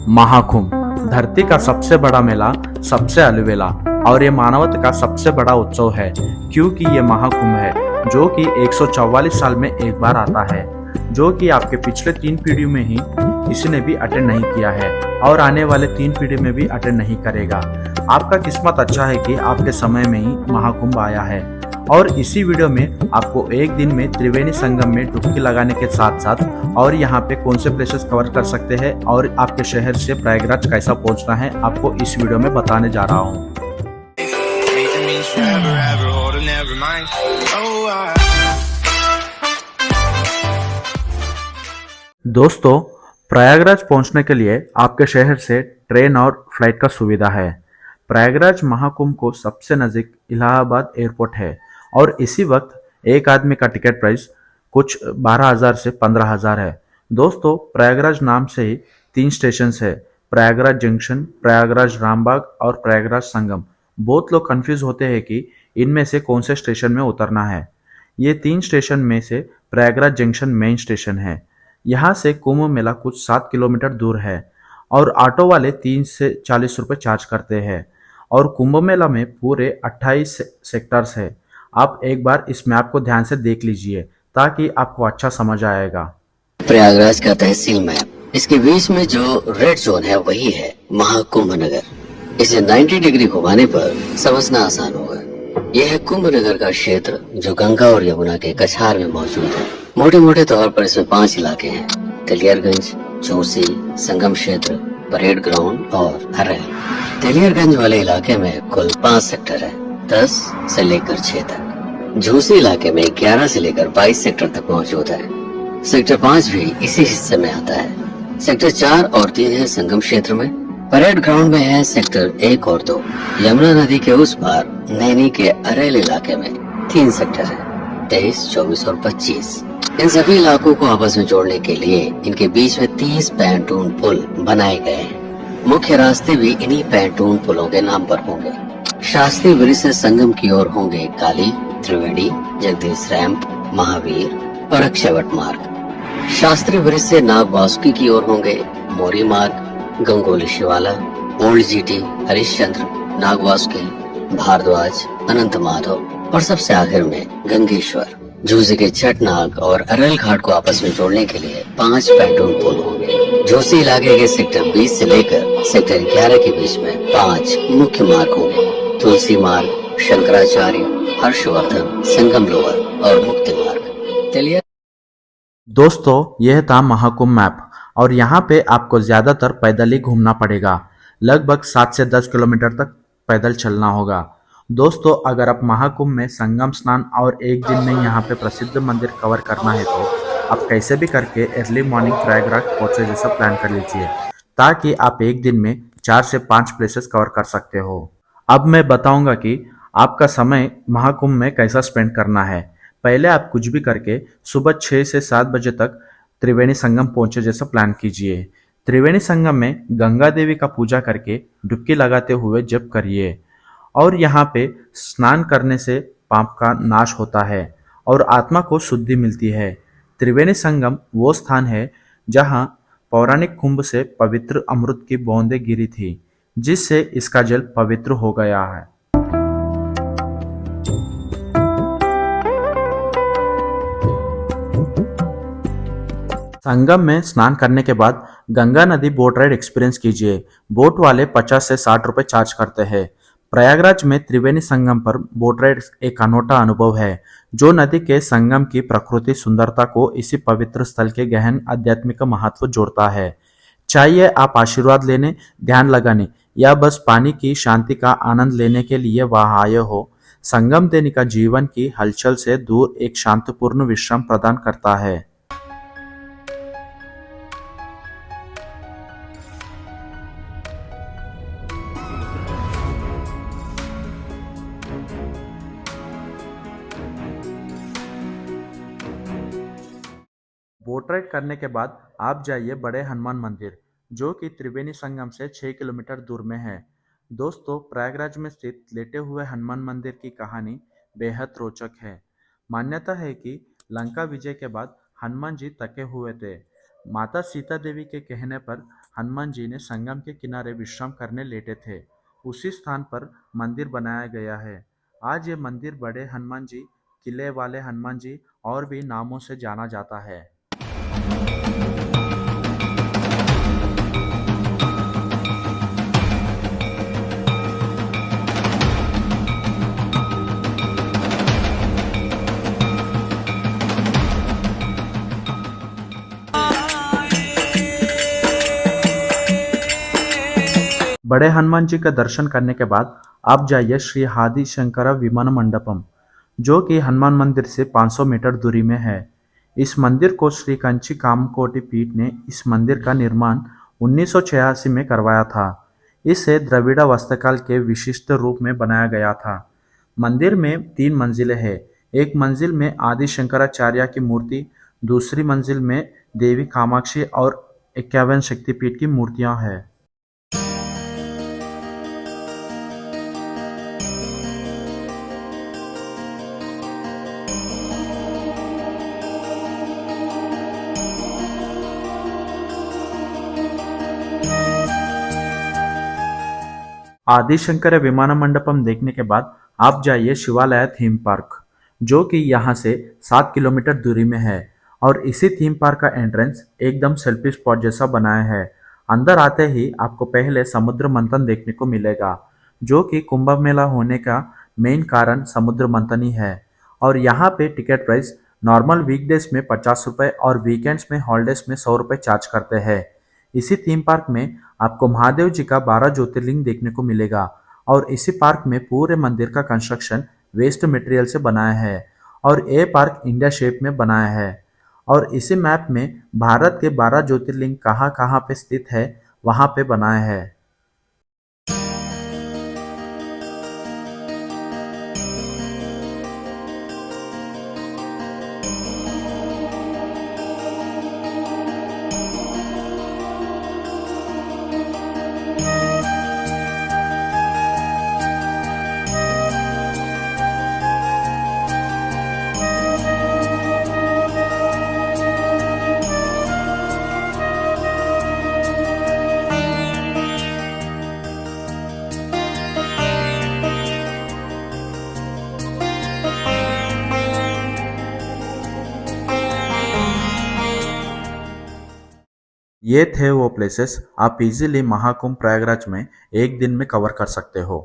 महाकुंभ धरती का सबसे बड़ा मेला, सबसे अलबेला और ये मानवता का सबसे बड़ा उत्सव है, क्योंकि ये महाकुंभ है जो कि 144 साल में एक बार आता है, जो कि आपके पिछले 3 पीढ़ी में ही किसी ने भी अटेंड नहीं किया है और आने वाले 3 पीढ़ी में भी अटेंड नहीं करेगा। आपका किस्मत अच्छा है कि आपके समय में ही महाकुंभ आया है। और इसी वीडियो में आपको एक दिन में त्रिवेणी संगम में डुबकी लगाने के साथ साथ और यहाँ पे कौन से प्लेसेस कवर कर सकते हैं और आपके शहर से प्रयागराज कैसा पहुँचना है, आपको इस वीडियो में बताने जा रहा हूँ। दोस्तों, प्रयागराज पहुंचने के लिए आपके शहर से ट्रेन और फ्लाइट का सुविधा है। प्रयागराज महाकुंभ को सबसे नज़दीक इलाहाबाद एयरपोर्ट है और इसी वक्त एक आदमी का टिकट प्राइस कुछ 12,000 से 15,000 है। दोस्तों, प्रयागराज नाम से ही 3 स्टेशन है, प्रयागराज जंक्शन, प्रयागराज रामबाग और प्रयागराज संगम। बहुत लोग कंफ्यूज होते हैं कि इनमें से कौन से स्टेशन में उतरना है। ये 3 स्टेशन में से प्रयागराज जंक्शन मेन स्टेशन है। यहाँ से कुंभ मेला कुछ 7 किलोमीटर दूर है और ऑटो वाले 3 से 40 रुपये चार्ज करते हैं। और कुंभ मेला में पूरे 28 सेक्टर्स है। आप एक बार इस मैप को ध्यान से देख लीजिए ताकि आपको अच्छा समझ आएगा। प्रयागराज का तहसील मैप, इसके बीच में जो रेड जोन है वही है महाकुंभ नगर। इसे 90 डिग्री घुमाने पर समझना आसान होगा। यह है कुंभ नगर का क्षेत्र जो गंगा और यमुना के कछार में मौजूद है। मोटे मोटे तौर पर इसमें 5 इलाके हैं: तेलियरगंज, झूसी, संगम क्षेत्र, परेड ग्राउंड और अरैल। तेलियरगंज वाले इलाके में कुल 5 सेक्टर है, 10 से लेकर 6 तक। झूसी इलाके में 11 से लेकर 22 सेक्टर तक मौजूद है। सेक्टर 5 भी इसी हिस्से में आता है। सेक्टर 4 और 3 है संगम क्षेत्र में। परेड ग्राउंड में है सेक्टर 1 और 2। यमुना नदी के उस पार नैनी के अरेल इलाके में 3 सेक्टर है, 23, 24 और 25। इन सभी इलाकों को आपस में जोड़ने के लिए इनके बीच में 30 पैंटून पुल बनाए गए हैं। मुख्य रास्ते भी इन्हीं पैंटून पुलों के नाम पर होंगे। शास्त्री ब्रिज से संगम की ओर होंगे काली, त्रिवेणी, जगदीश रैंप, महावीर और अक्षयवट मार्ग। शास्त्री ब्रिज से नाग वासुकी की ओर होंगे मोरी मार्ग, गंगोली शिवाला, ओल्ड जीटी, हरिश्चंद्र, नाग वासुकी, भारद्वाज, अनंत माधव और सबसे आखिर में गंगेश्वर। झूसी के छठनाग और अरल घाट को आपस में जोड़ने के लिए 5 पैंटून पुल होंगे। झूसी इलाके के सेक्टर 20 से लेकर सेक्टर 11 के बीच में 5 मुख्य मार्ग होंगे: तुलसी मार्ग, शंकराचार्य, हर्षवर्धन, संगम लोअर और मुक्ति मार्ग। दोस्तों, यह था महाकुंभ मैप और यहाँ पे आपको ज़्यादातर पैदल ही घूमना पड़ेगा। लगभग 7 से 10 किलोमीटर तक पैदल चलना होगा। दोस्तों, अगर आप महाकुंभ में संगम स्नान और एक दिन में यहाँ पे प्रसिद्ध मंदिर कवर करना है तो आप कैसे भी करके अर्ली मॉर्निंग प्रयागराज पहुँचे जैसा प्लान कर लीजिए, ताकि आप एक दिन में 4 से 5 प्लेसेस कवर कर सकते हो। अब मैं बताऊंगा कि आपका समय महाकुंभ में कैसा स्पेंड करना है। पहले आप कुछ भी करके सुबह 6 से 7 बजे तक त्रिवेणी संगम पहुंचे जैसा प्लान कीजिए। त्रिवेणी संगम में गंगा देवी का पूजा करके डुबकी लगाते हुए जप करिए और यहाँ पे स्नान करने से पाप का नाश होता है और आत्मा को शुद्धि मिलती है। त्रिवेणी संगम वो स्थान है जहाँ पौराणिक कुंभ से पवित्र अमृत की बूंदें गिरी थी, जिससे इसका जल पवित्र हो गया है। संगम में स्नान करने के बाद गंगा नदी बोट राइड एक्सपीरियंस कीजिए। बोट वाले 50 से 60 रुपए चार्ज करते हैं। प्रयागराज में त्रिवेणी संगम पर बोट राइड एक अनोखा अनुभव है, जो नदी के संगम की प्रकृति सुंदरता को इसी पवित्र स्थल के गहन आध्यात्मिक महत्व जोड़ता है। चाहिए आप आशीर्वाद लेने, ध्यान लगाने या बस पानी की शांति का आनंद लेने के लिए वहां आए हो, संगम देने का जीवन की हलचल से दूर एक शांतिपूर्ण विश्राम प्रदान करता है। बोट राइड करने के बाद आप जाइए बड़े हनुमान मंदिर, जो कि त्रिवेणी संगम से 6 किलोमीटर दूर में है। दोस्तों, प्रयागराज में स्थित लेटे हुए हनुमान मंदिर की कहानी बेहद रोचक है। मान्यता है कि लंका विजय के बाद हनुमान जी थके हुए थे, माता सीता देवी के कहने पर हनुमान जी ने संगम के किनारे विश्राम करने लेटे थे। उसी स्थान पर मंदिर बनाया गया है। आज ये मंदिर बड़े हनुमान जी, किले वाले हनुमान जी और भी नामों से जाना जाता है। बड़े हनुमान जी का दर्शन करने के बाद आप जाइए श्री आदि शंकरा विमान मंडपम, जो कि हनुमान मंदिर से 500 मीटर दूरी में है। इस मंदिर को श्री कंची कामकोटि पीठ ने इस मंदिर का निर्माण 1986 में करवाया था। इसे द्रविड़ वास्तुकाल के विशिष्ट रूप में बनाया गया था। मंदिर में 3 मंजिलें हैं। एक मंजिल में आदि शंकराचार्य की मूर्ति, दूसरी मंजिल में देवी कामाक्षी और 51 शक्तिपीठ की मूर्तियां हैं। आदिशंकर विमान मंडपम देखने के बाद आप जाइए शिवालय थीम पार्क, जो कि यहाँ से 7 किलोमीटर दूरी में है। और इसी थीम पार्क का एंट्रेंस एकदम सेल्फी स्पॉट जैसा बनाया है। अंदर आते ही आपको पहले समुद्र मंथन देखने को मिलेगा, जो कि कुंभ मेला होने का मेन कारण समुद्र मंथन ही है। और यहाँ पे टिकट प्राइस नॉर्मल वीकडेज में 50 रुपये और वीकेंड्स में हॉलीडेज में 100 रुपये चार्ज करते हैं। इसी थीम पार्क में आपको महादेव जी का 12 ज्योतिर्लिंग देखने को मिलेगा। और इसी पार्क में पूरे मंदिर का कंस्ट्रक्शन वेस्ट मटेरियल से बनाया है और ये पार्क इंडिया शेप में बनाया है। और इसी मैप में भारत के 12 ज्योतिर्लिंग कहाँ कहाँ पे स्थित है वहाँ पे बनाया है। ये थे वो प्लेसेस आप इजीली महाकुंभ प्रयागराज में एक दिन में कवर कर सकते हो।